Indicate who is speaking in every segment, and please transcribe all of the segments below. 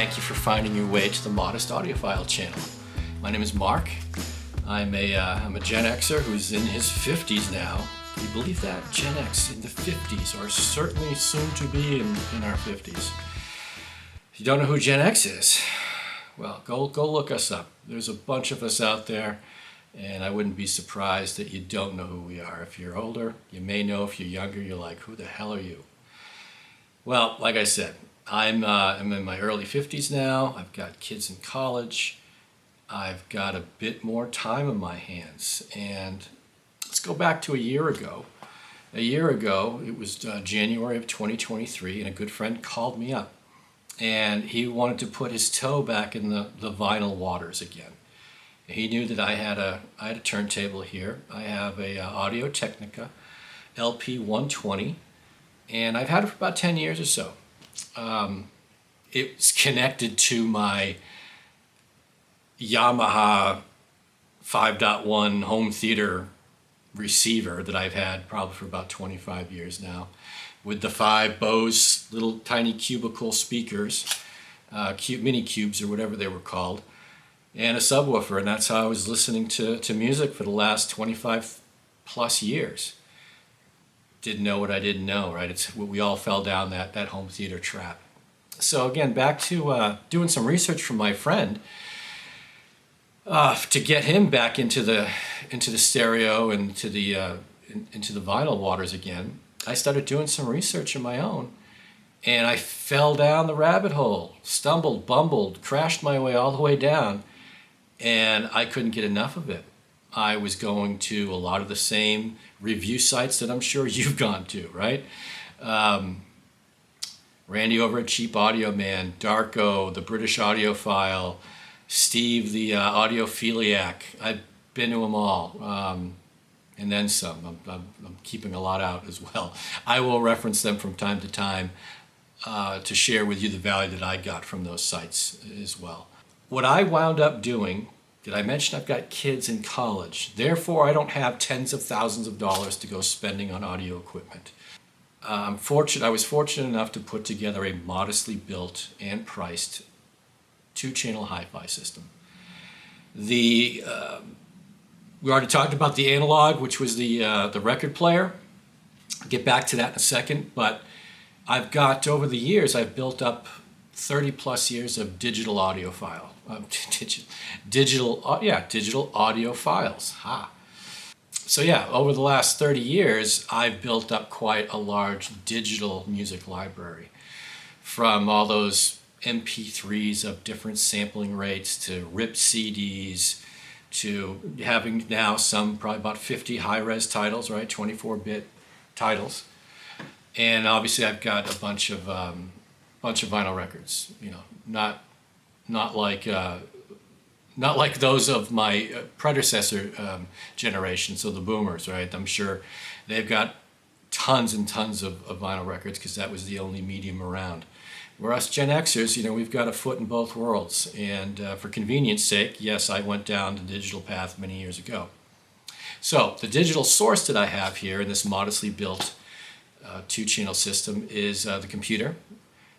Speaker 1: thank you for finding your way to the Modest Audiophile channel. My name is Mark. I'm a Gen Xer who's in his 50s now. Can you believe that? Gen X in the 50s, or certainly soon to be in our 50s. If you don't know who Gen X is, well, go look us up. There's a bunch of us out there, and I wouldn't be surprised that you don't know who we are. If you're older, you may know. If you're younger, you're like, who the hell are you? Well, like I said, I'm in my early 50s now. I've got kids in college. I've got a bit more time on my hands. And let's go back to a year ago. A year ago, it was January of 2023, and a good friend called me up. And he wanted to put his toe back in the vinyl waters again. He knew that I had a turntable here. I have a Audio-Technica LP 120, and I've had it for about 10 years or so. It's connected to my Yamaha 5.1 home theater receiver that I've had probably for about 25 years now, with the 5 Bose little tiny cubicle speakers, mini cubes or whatever they were called, and a subwoofer, and that's how I was listening to music for the last 25 plus years. Didn't know what I didn't know, right? We all fell down that home theater trap. So again, back to doing some research from my friend to get him back into the stereo and into the vinyl waters again. I started doing some research of my own, and I fell down the rabbit hole, stumbled, bumbled, crashed my way all the way down, and I couldn't get enough of it. I was going to a lot of the same review sites that I'm sure you've gone to, right? Randy over at Cheap Audio Man, Darko, the British Audiophile, Steve the Audiophiliac. I've been to them all, and then some. I'm keeping a lot out as well. I will reference them from time to time to share with you the value that I got from those sites as well. What I wound up doing, did I mention I've got kids in college? Therefore, I don't have tens of thousands of dollars to go spending on audio equipment. I was fortunate enough to put together a modestly built and priced 2-channel hi-fi system. We already talked about the analog, which was the record player. I'll get back to that in a second, but I've got, over the years, I've built up 30 plus years of digital audio digital audio files. So yeah, over the last 30 years, I've built up quite a large digital music library, from all those MP3s of different sampling rates to ripped CDs to having now probably about 50 high-res titles, right, 24-bit titles, and obviously I've got a bunch of vinyl records. You know, not like those of my predecessor generation, so the boomers, right? I'm sure they've got tons and tons of vinyl records because that was the only medium around. Where us Gen Xers, we've got a foot in both worlds, and for convenience sake, yes, I went down the digital path many years ago. So the digital source that I have here in this modestly built 2-channel system is the computer,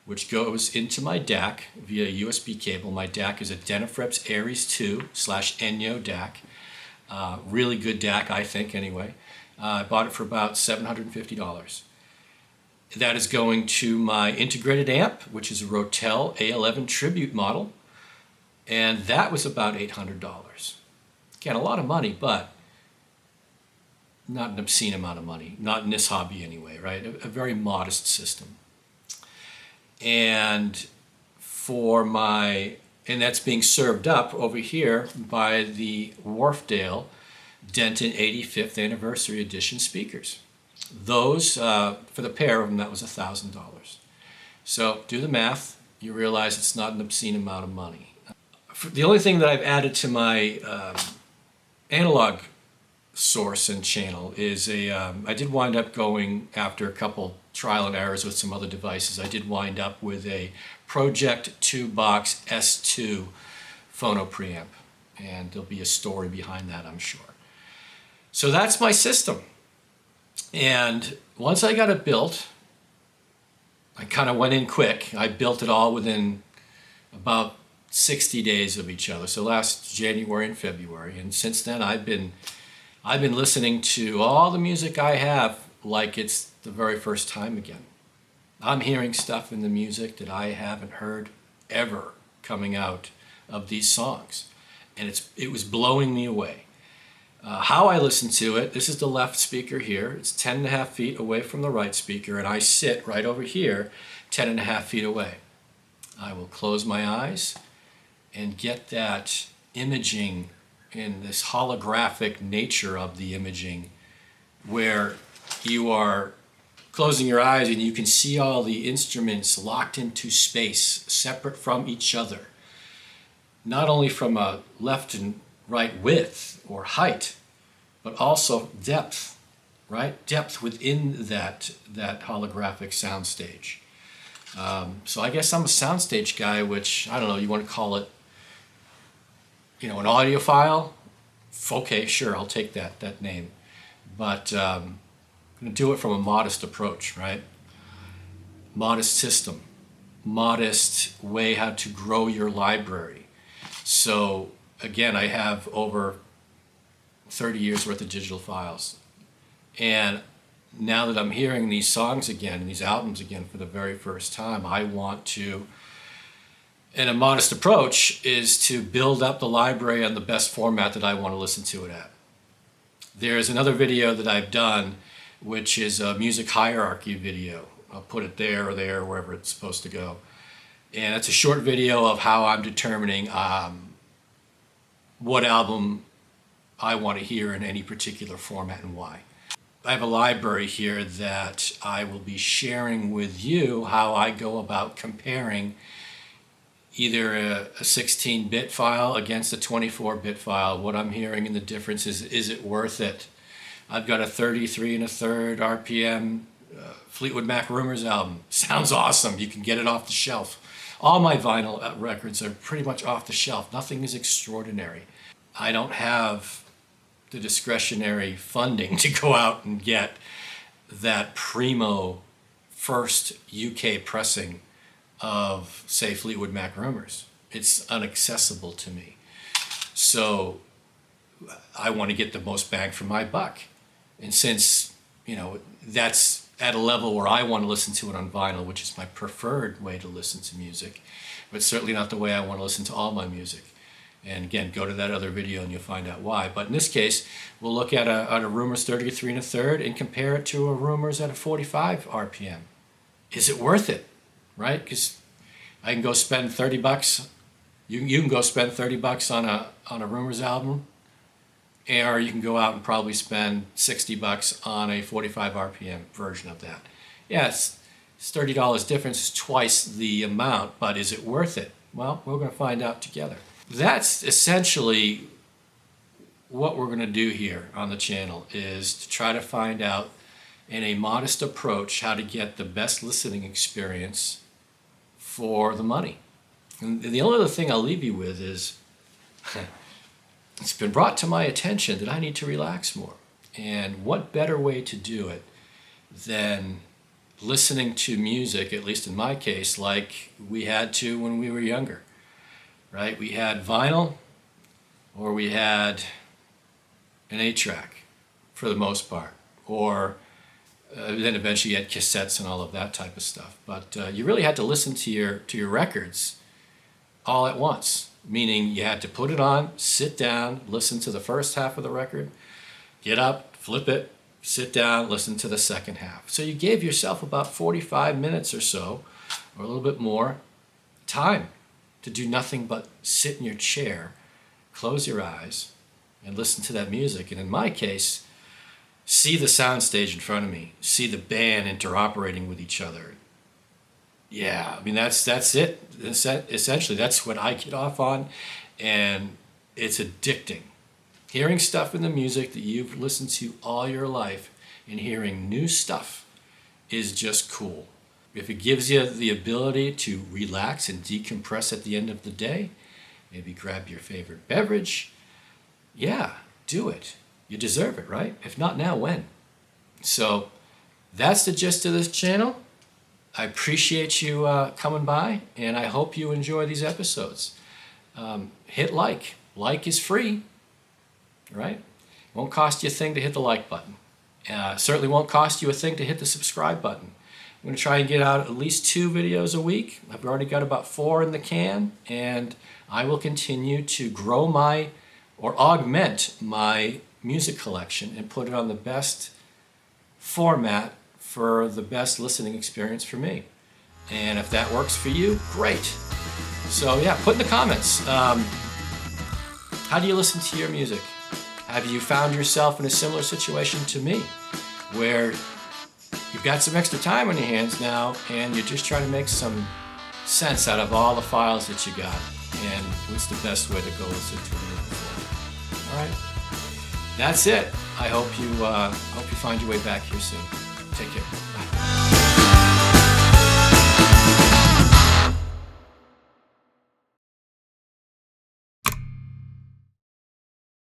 Speaker 1: which goes into my DAC via USB cable. My DAC is a Denafrips Aries 2/ENYO DAC. Really good DAC, I think, anyway. I bought it for about $750. That is going to my integrated amp, which is a Rotel A11 Tribute model, and that was about $800. Again, a lot of money, but not an obscene amount of money. Not in this hobby anyway, right? A very modest system. And that's being served up over here by the Wharfedale Denton 85th Anniversary Edition speakers. Those, for the pair of them, that was $1,000. So do the math, you realize it's not an obscene amount of money. The only thing that I've added to my analog source and channel is I did wind up going, after a couple trial and errors with some other devices, I did wind up with a Pro-Ject 2-box S2 Phono preamp, and there'll be a story behind that, I'm sure. So that's my system, and once I got it built, I kind of went in quick. I built it all within about 60 days of each other. So last January and February. And since then I've been listening to all the music I have like it's the very first time again. I'm hearing stuff in the music that I haven't heard ever coming out of these songs. And it was blowing me away. How I listen to it, this is the left speaker here. It's 10.5 feet away from the right speaker, and I sit right over here, 10.5 feet away. I will close my eyes and get that imaging in this holographic nature of the imaging, where you are closing your eyes and you can see all the instruments locked into space, separate from each other. Not only from a left and right width or height, but also depth, right? Depth within that holographic soundstage. So I guess I'm a soundstage guy, which, I don't know, you want to call it, an audiophile? Okay, sure, I'll take that name. But I'm going to do it from a modest approach, right? Modest system, modest way how to grow your library. So again, I have over 30 years worth of digital files. And now that I'm hearing these songs again, these albums again for the very first time, I want to, and a modest approach is to build up the library on the best format that I want to listen to it at. There's another video that I've done, which is a music hierarchy video. I'll put it there or there, wherever it's supposed to go. And it's a short video of how I'm determining what album I want to hear in any particular format and why. I have a library here that I will be sharing with you how I go about comparing either a 16-bit file against a 24-bit file, what I'm hearing and the difference is it worth it? I've got a 33 1/3 RPM Fleetwood Mac Rumors album. Sounds awesome. You can get it off the shelf. All my vinyl records are pretty much off the shelf. Nothing is extraordinary. I don't have the discretionary funding to go out and get that primo first UK pressing of, say, Fleetwood Mac Rumors. It's inaccessible to me. So I want to get the most bang for my buck. And since, that's at a level where I want to listen to it on vinyl, which is my preferred way to listen to music, but certainly not the way I want to listen to all my music. And again, go to that other video and you'll find out why. But in this case, we'll look at a Rumors 33 1/3 and compare it to a Rumors at a 45 RPM. Is it worth it? Right? Because I can go spend $30. You can go spend $30 on a Rumors album, or you can go out and probably spend $60 on a 45 RPM version of that. Yeah, it's $30 difference, is twice the amount, but is it worth it? Well, we're going to find out together. That's essentially what we're going to do here on the channel, is to try to find out in a modest approach how to get the best listening experience for the money. And the only other thing I'll leave you with is it's been brought to my attention that I need to relax more. And what better way to do it than listening to music, at least in my case, like we had to when we were younger, right? We had vinyl or we had an 8-track for the most part, or then eventually you had cassettes and all of that type of stuff. But you really had to listen to your records all at once, meaning you had to put it on, sit down, listen to the first half of the record, get up, flip it, sit down, listen to the second half. So you gave yourself about 45 minutes or so, or a little bit more, time to do nothing but sit in your chair, close your eyes, and listen to that music. And in my case, see the soundstage in front of me, see the band interoperating with each other. Yeah, I mean, that's it. Essentially, that's what I get off on, and it's addicting. Hearing stuff in the music that you've listened to all your life and hearing new stuff is just cool. If it gives you the ability to relax and decompress at the end of the day, maybe grab your favorite beverage, yeah, do it. You deserve it, right? If not now, when? So that's the gist of this channel. I appreciate you coming by, and I hope you enjoy these episodes. Hit like. Like is free, right? It won't cost you a thing to hit the like button. Certainly won't cost you a thing to hit the subscribe button. I'm going to try and get out at least 2 videos a week. I've already got about 4 in the can, and I will continue to grow or augment my music collection and put it on the best format for the best listening experience for me. And if that works for you, great. So yeah, put in the comments, how do you listen to your music? Have you found yourself in a similar situation to me, where you've got some extra time on your hands now and you're just trying to make some sense out of all the files that you got, and what's the best way to go listen to them moving forward? All right, that's it. I hope you find your way back here soon. Take care. Bye.